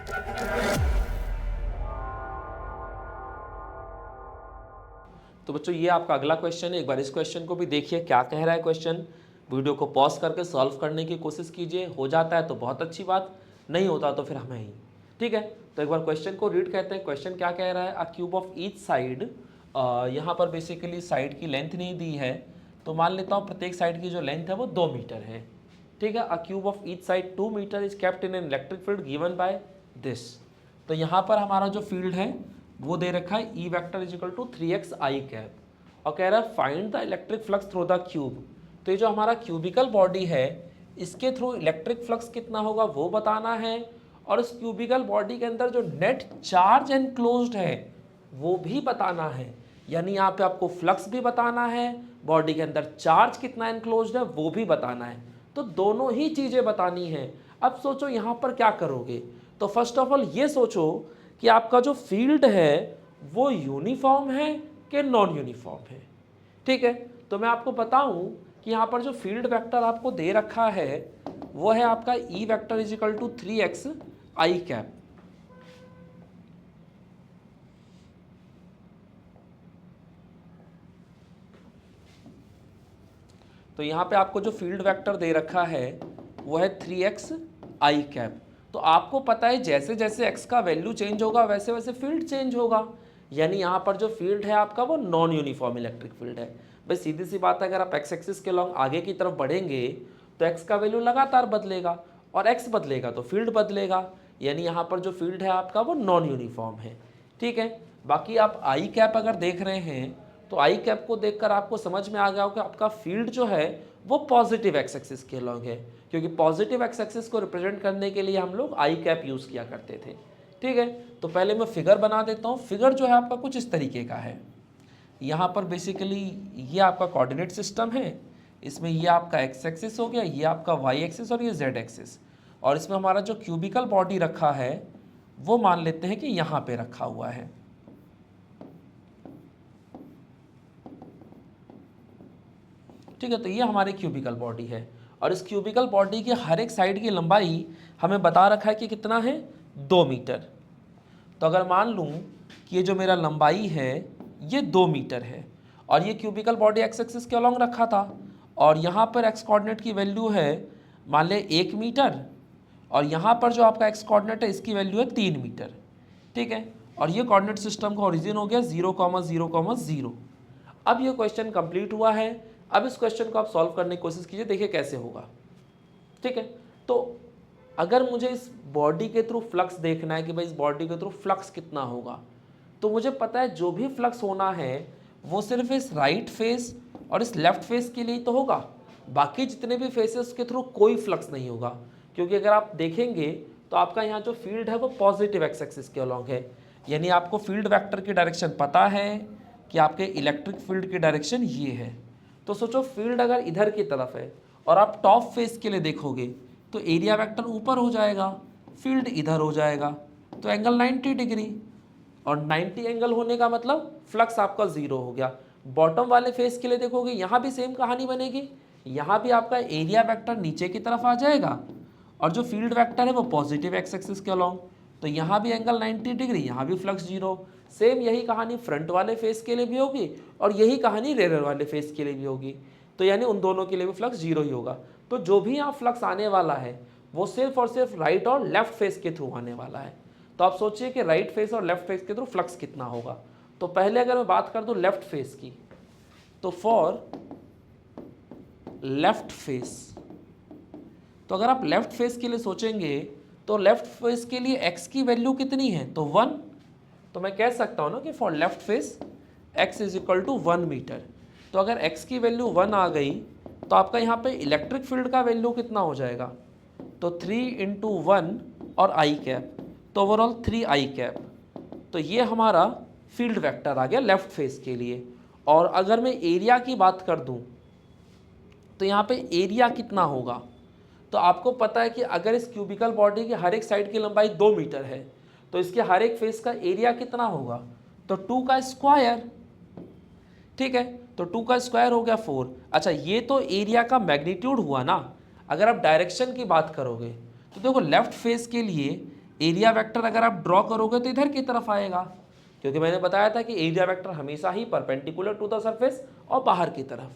तो बच्चों ये आपका अगला क्वेश्चन है। एक बार इस क्वेश्चन को भी देखिए क्या कह रहा है क्वेश्चन। वीडियो को पॉज करके सॉल्व करने की कोशिश कीजिए। हो जाता है तो बहुत अच्छी बात, नहीं होता तो फिर हमें ही, ठीक है। तो एक बार क्वेश्चन को रीड करते हैं। क्वेश्चन क्या कह रहा है, a cube of each side, यहाँ पर बेसिकली साइड की लेंथ नहीं दी है, तो मान लेता हूँ प्रत्येक साइड की जो लेंथ है वो 2 मीटर है, ठीक है। A cube of each side 2 metre is kept in an electric field given by this. तो यहाँ पर हमारा जो फील्ड है वो दे रखा है E vector is equal to 3x i cap, और कह रहा है find the electric flux through the cube. तो ये जो हमारा क्यूबिकल बॉडी है इसके थ्रू इलेक्ट्रिक फ्लक्स कितना होगा वो बताना है, और इस क्यूबिकल बॉडी के अंदर जो नेट चार्ज एनक्लोज्ड है वो भी बताना है। यानी यहाँ पे आपको फ्लक्स भी बताना है, बॉडी के अंदर चार्ज कितना एनक्लोज्ड है वो भी बताना है। तो दोनों ही चीज़ें बतानी है। अब सोचो यहाँ पर क्या करोगे। तो फर्स्ट ऑफ ऑल ये सोचो कि आपका जो फील्ड है वो यूनिफॉर्म है कि नॉन यूनिफॉर्म है, ठीक है। तो मैं आपको बताऊं कि यहाँ पर जो फील्ड वेक्टर आपको दे रखा है वो है आपका E vector is equal to 3x i cap. तो यहाँ पे आपको जो फील्ड वेक्टर दे रखा है वो है 3x आई कैप। तो आपको पता है जैसे जैसे x का वैल्यू चेंज होगा वैसे वैसे फील्ड चेंज होगा। यानी यहाँ पर जो फील्ड है आपका वो नॉन यूनिफॉर्म इलेक्ट्रिक फील्ड है। भाई सीधी सी बात है, अगर आप x एक्सिस के लॉन्ग आगे की तरफ बढ़ेंगे तो x का वैल्यू लगातार बदलेगा, और x बदलेगा तो फील्ड बदलेगा। यानी यहाँ पर जो फील्ड है आपका वो नॉन यूनिफॉर्म है, ठीक है। बाकी आप आई कैप अगर देख रहे हैं तो आई कैप को देखकर आपको समझ में आ गया हो कि आपका फील्ड जो है वो पॉजिटिव एक्स एक्सिस के लॉन्ग है, क्योंकि पॉजिटिव एक्स एक्सिस को रिप्रेजेंट करने के लिए हम लोग आई कैप यूज़ किया करते थे, ठीक है। तो पहले मैं फिगर बना देता हूँ। फिगर जो है आपका कुछ इस तरीके का है। यहाँ पर बेसिकली ये आपका कोऑर्डिनेट सिस्टम है, इसमें ये आपका एक्स एक्सिस हो गया, ये आपका वाई एक्सिस और ये जेड एक्सिस, और इसमें हमारा जो क्यूबिकल बॉडी रखा है वो मान लेते हैं कि यहाँ पे रखा हुआ है, ठीक है। तो ये हमारी क्यूबिकल बॉडी है, और इस क्यूबिकल बॉडी की हर एक साइड की लंबाई हमें बता रखा है कि कितना है, 2 मीटर। तो अगर मान लूँ कि ये जो मेरा लंबाई है ये 2 मीटर है, और ये क्यूबिकल बॉडी एक्स एक्सिस के अलॉन्ग रखा था, और यहाँ पर एक्स कोऑर्डिनेट की वैल्यू है मान ले 1 मीटर, और यहाँ पर जो आपका एक्स कोऑर्डिनेट है इसकी वैल्यू है 3 मीटर, ठीक है। और ये कोऑर्डिनेट सिस्टम का ओरिजिन हो गया 0,0,0। अब ये क्वेश्चन कंप्लीट हुआ है। अब इस क्वेश्चन को आप सॉल्व करने की कोशिश कीजिए, देखिए कैसे होगा, ठीक है। तो अगर मुझे इस बॉडी के थ्रू फ्लक्स देखना है कि भाई इस बॉडी के थ्रू फ्लक्स कितना होगा, तो मुझे पता है जो भी फ्लक्स होना है वो सिर्फ इस राइट फेस और इस लेफ्ट फेस के लिए तो होगा, बाकी जितने भी फेसेस के थ्रू कोई फ्लक्स नहीं होगा। क्योंकि अगर आप देखेंगे तो आपका यहाँ जो फील्ड है वो पॉजिटिव एक्स एक्सिस के अलॉन्ग है। यानी आपको फील्ड वेक्टर की डायरेक्शन पता है कि आपके इलेक्ट्रिक फील्ड की डायरेक्शन ये है। तो सोचो फील्ड अगर इधर की तरफ है और आप टॉप फेस के लिए देखोगे तो एरिया वेक्टर ऊपर हो जाएगा, फील्ड इधर हो जाएगा, तो एंगल 90 डिग्री, और 90 एंगल होने का मतलब फ्लक्स आपका 0 हो गया। बॉटम वाले फेस के लिए देखोगे यहाँ भी सेम कहानी बनेगी, यहाँ भी आपका एरिया वेक्टर नीचे की तरफ आ जाएगा, और जो फील्ड वेक्टर है वो पॉजिटिव एक्स एक्सिस के अलॉन्ग, तो यहाँ भी एंगल 90 डिग्री, यहाँ भी फ्लक्स 0। सेम यही कहानी फ्रंट वाले फेस के लिए भी होगी, और यही कहानी रेयर वाले फेस के लिए भी होगी। तो यानी उन दोनों के लिए भी फ्लक्स 0 ही होगा। तो जो भी यहाँ फ्लक्स आने वाला है वो सिर्फ और सिर्फ राइट और लेफ्ट फेस के थ्रू आने वाला है। तो आप सोचिए कि राइट फेस और लेफ्ट फेस के थ्रू फ्लक्स कितना होगा। तो पहले अगर मैं बात कर दूं लेफ्ट फेस की, तो फॉर लेफ्ट फेस, तो अगर आप लेफ्ट फेस के लिए सोचेंगे तो लेफ्ट फेस के लिए x की वैल्यू कितनी है, तो 1। तो मैं कह सकता हूं ना कि for left face x is equal to 1 metre. तो अगर x की वैल्यू 1 आ गई तो आपका यहाँ पे इलेक्ट्रिक फील्ड का वैल्यू कितना हो जाएगा, तो 3 इंटू 1 और आई कैप, तो ओवरऑल 3 आई कैप। तो ये हमारा फील्ड वेक्टर आ गया लेफ्ट फेस के लिए। और अगर मैं एरिया की बात कर दूं तो यहाँ पे एरिया कितना होगा, तो आपको पता है कि अगर इस क्यूबिकल बॉडी की हर एक साइड की लंबाई 2 मीटर है तो इसके हर एक फेस का एरिया कितना होगा, तो 2 का स्क्वायर, ठीक है। तो 2 का स्क्वायर हो गया 4। अच्छा ये तो एरिया का मैग्नीट्यूड हुआ ना। अगर आप डायरेक्शन की बात करोगे तो देखो लेफ्ट फेस के लिए एरिया वेक्टर अगर आप ड्रॉ करोगे तो इधर की तरफ आएगा, क्योंकि मैंने बताया था कि एरिया वेक्टर हमेशा ही परपेंडिकुलर टू द सरफेस और बाहर की तरफ,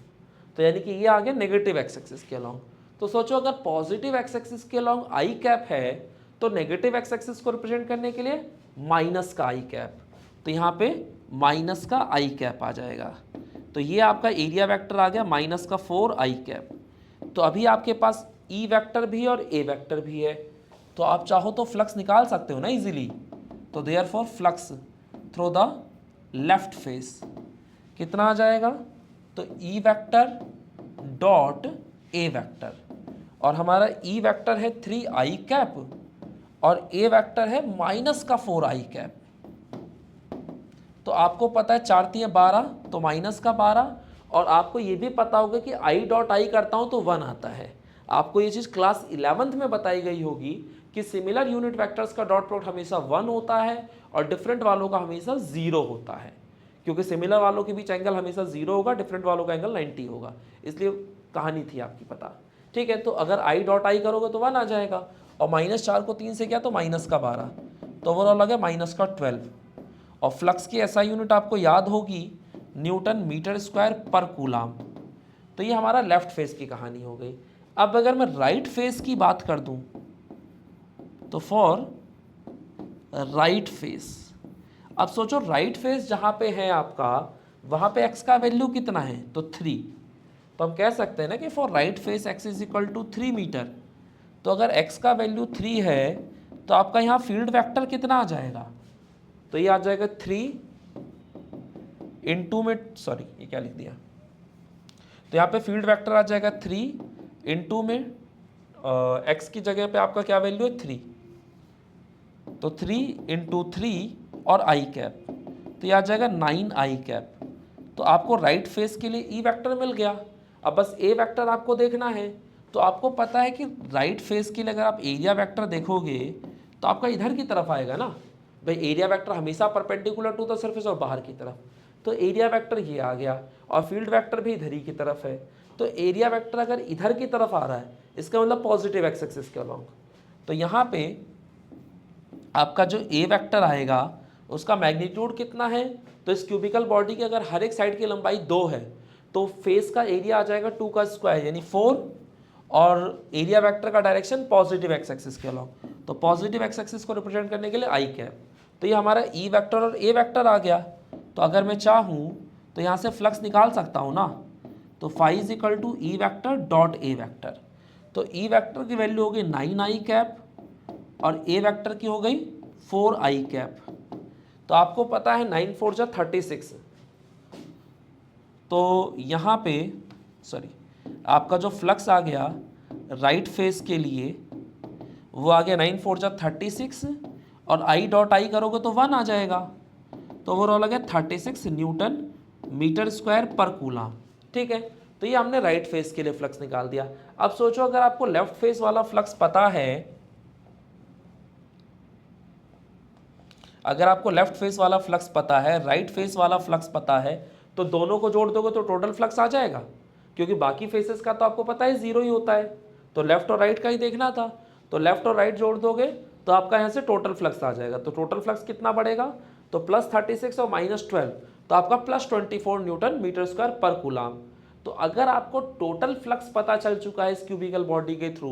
तो यानी कि ये आ गया नेगेटिव एक्स एक्सिस के अलॉन्ग। तो सोचो अगर पॉजिटिव एक्स एक्सिस के अलॉन्ग आई कैप है तो नेगेटिव एक्स एक्सिस को रिप्रेजेंट करने के लिए माइनस का आई कैप, तो यहाँ पे माइनस का आई कैप आ जाएगा। तो ये आपका एरिया वेक्टर आ गया माइनस का 4 आई कैप। तो अभी आपके पास ई वेक्टर भी और ए वेक्टर भी है, तो आप चाहो तो फ्लक्स निकाल सकते हो ना इजीली। तो therefore flux through the left face कितना आ जाएगा, तो E vector dot A vector, और हमारा ई वेक्टर है 3 आई कैप और ए वेक्टर है माइनस का 4 आई कैप। तो आपको पता है 4 3 12, तो माइनस का 12, और आपको ये भी पता होगा कि आई डॉट आई करता हूँ तो 1 आता है। आपको ये चीज़ क्लास 11th में बताई गई होगी कि सिमिलर यूनिट वेक्टर्स का डॉट प्रोडक्ट हमेशा 1 होता है और डिफरेंट वालों का हमेशा 0 होता है, क्योंकि सिमिलर वालों के बीच एंगल हमेशा 0 होगा, डिफरेंट वालों का एंगल 90 होगा, इसलिए कहानी थी आपकी पता। ठीक है, तो अगर आई डॉट आई करोगे तो 1 आ जाएगा, और -4 को 3 से किया तो माइनस का 12, तो ओवरऑल आ गया माइनस का 12। और फ्लक्स की ऐसा यूनिट आपको याद होगी न्यूटन मीटर स्क्वायर पर कूलाम। तो ये हमारा लेफ्ट फेस की कहानी हो गई। अब अगर मैं राइट फेस की बात कर दूं तो फॉर राइट फेस, अब सोचो राइट फेस जहां पे है आपका वहां पे x का वैल्यू कितना है, तो 3। तो हम कह सकते हैं ना कि for right face x is equal to 3 metre. तो अगर x का वैल्यू 3 है तो आपका यहाँ फील्ड वेक्टर कितना आ जाएगा, तो ये आ जाएगा 3 इंटू में, सॉरी ये क्या लिख दिया, तो यहाँ पे फील्ड वेक्टर आ जाएगा 3 इंटू में x की जगह पे आपका क्या वैल्यू है 3, तो 3 इंटू 3 और आई कैप, तो ये आ जाएगा 9 आई कैप। तो आपको राइट फेस के लिए ई वेक्टर मिल गया। अब बस ए वेक्टर आपको देखना है। तो आपको पता है कि राइट फेस के लिए अगर आप एरिया वेक्टर देखोगे तो आपका इधर की तरफ आएगा ना भाई, एरिया वेक्टर हमेशा परपेंडिकुलर टू द सरफेस और बाहर की तरफ, तो एरिया वेक्टर ये आ गया, और फील्ड वेक्टर भी इधर ही की तरफ है। तो एरिया वेक्टर अगर इधर की तरफ आ रहा है इसका मतलब पॉजिटिव एक्स एक्सिस के अलॉन्ग, तो यहाँ पे आपका जो ए वेक्टर आएगा उसका मैग्नीट्यूड कितना है, तो इस क्यूबिकल बॉडी की अगर हर एक साइड की लंबाई 2 है तो फेस का एरिया आ जाएगा 2 का स्क्वायर यानी 4, और एरिया वेक्टर का डायरेक्शन पॉजिटिव एक्स एक्सिस के अलॉन्ग, तो पॉजिटिव एक्स एक्सिस को रिप्रेजेंट करने के लिए आई कैप। तो ये हमारा ई वेक्टर और ए वेक्टर आ गया। तो अगर मैं चाहूँ तो यहाँ से फ्लक्स निकाल सकता हूँ ना, तो phi is equal to E vector dot A vector. तो ई वेक्टर की वैल्यू हो गई 9 आई कैप और ए वेक्टर की हो गई 4 आई कैप। तो आपको पता है 9 4 जा 36, तो यहाँ पे सॉरी आपका जो फ्लक्स आ गया राइट फेस के लिए वो आ गया 9 4 जा 36, और आई डॉट आई करोगे तो 1 आ जाएगा, तो ओवरऑल आ गया 36 न्यूटन मीटर स्क्वायर पर कूलाम। ठीक है, तो ये हमने राइट फेस के लिए फ्लक्स निकाल दिया। अब सोचो अगर आपको लेफ्ट फेस वाला फ्लक्स पता है, अगर आपको लेफ्ट फेस वाला फ्लक्स पता है, राइट फेस वाला फ्लक्स पता है, तो दोनों को जोड़ दोगे तो टोटल फ्लक्स आ जाएगा, क्योंकि बाकी फेसेस का तो आपको पता है 0 ही होता है, तो लेफ्ट और राइट का ही देखना था। तो लेफ्ट और राइट जोड़ दोगे तो आपका यहाँ से टोटल फ्लक्स आ जाएगा। तो टोटल फ्लक्स कितना बढ़ेगा, तो +36 और -12, तो आपका +24 न्यूटन मीटर स्क्वायर पर कूलाम। तो अगर आपको टोटल फ्लक्स पता चल चुका है इस क्यूबिकल बॉडी के थ्रू,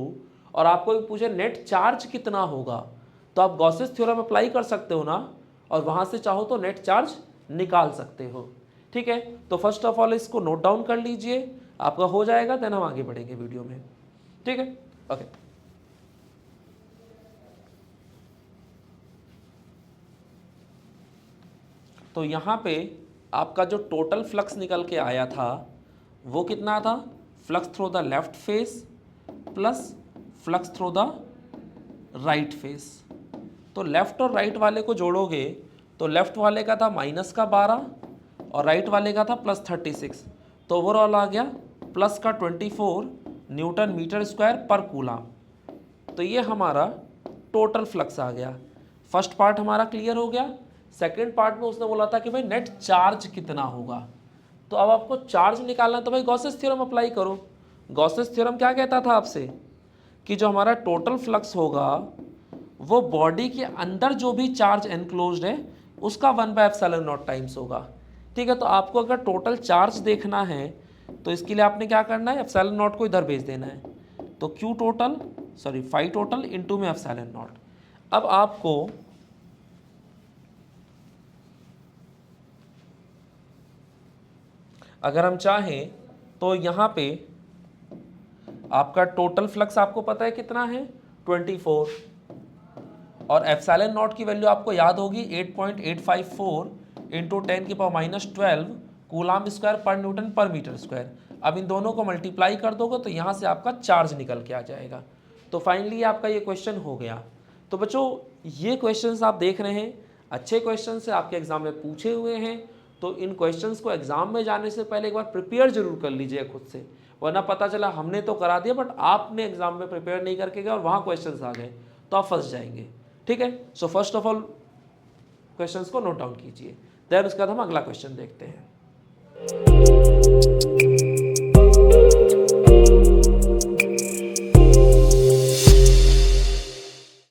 और आपको पूछे नेट चार्ज कितना होगा, तो आप गॉसेस थ्योरम अप्लाई कर सकते हो ना, और वहां से चाहो तो नेट चार्ज निकाल सकते हो। ठीक है, तो फर्स्ट ऑफ ऑल इसको नोट डाउन कर लीजिए, आपका हो जाएगा, देन हम आगे बढ़ेंगे वीडियो में। ठीक है, ओके। तो यहाँ पे आपका जो टोटल फ्लक्स निकल के आया था वो कितना था, flux through the left face plus flux through the right face. तो लेफ्ट और राइट वाले को जोड़ोगे तो लेफ्ट वाले का था -12 और राइट वाले का था +36, तो ओवरऑल आ गया +24 न्यूटन मीटर स्क्वायर पर कूलाम। तो ये हमारा टोटल फ्लक्स आ गया। फर्स्ट पार्ट हमारा क्लियर हो गया। सेकेंड पार्ट में उसने बोला था कि भाई नेट चार्ज कितना होगा, तो अब आपको चार्ज निकालना है तो भाई गॉसेस थ्योरम अप्लाई करो। गॉसेस थ्योरम क्या कहता था आपसे कि जो हमारा टोटल फ्लक्स होगा वो बॉडी के अंदर जो भी चार्ज एनक्लोज्ड है उसका 1/ε0 टाइम्स होगा। ठीक है, तो आपको अगर टोटल चार्ज देखना है तो इसके लिए आपने क्या करना है, ε0 को इधर भेज देना है, तो Q total sorry phi total into में ε0। अब आपको अगर हम चाहें तो यहाँ पे आपका टोटल फ्लक्स आपको पता है कितना है 24, और ε0 की वैल्यू आपको याद होगी 8.854 इंटू 10⁻12 कूलाम स्क्वायर पर न्यूटन पर मीटर स्क्वायर। अब इन दोनों को मल्टीप्लाई कर दोगे तो यहाँ से आपका चार्ज निकल के आ जाएगा। तो फाइनली आपका ये क्वेश्चन हो गया। तो बच्चों ये क्वेश्चंस आप देख रहे हैं, अच्छे क्वेश्चन से आपके एग्जाम में पूछे हुए हैं, तो इन क्वेश्चंस को एग्जाम में जाने से पहले एक बार प्रिपेयर जरूर कर लीजिए खुद से, वरना पता चला हमने तो करा दिया बट आपने एग्जाम में प्रिपेयर नहीं करके गए और वहाँ क्वेश्चंस आ गए तो आप फंस जाएंगे। ठीक है, so first of all questions को नोट डाउन कीजिए, देन उसके बाद हम अगला क्वेश्चन देखते हैं।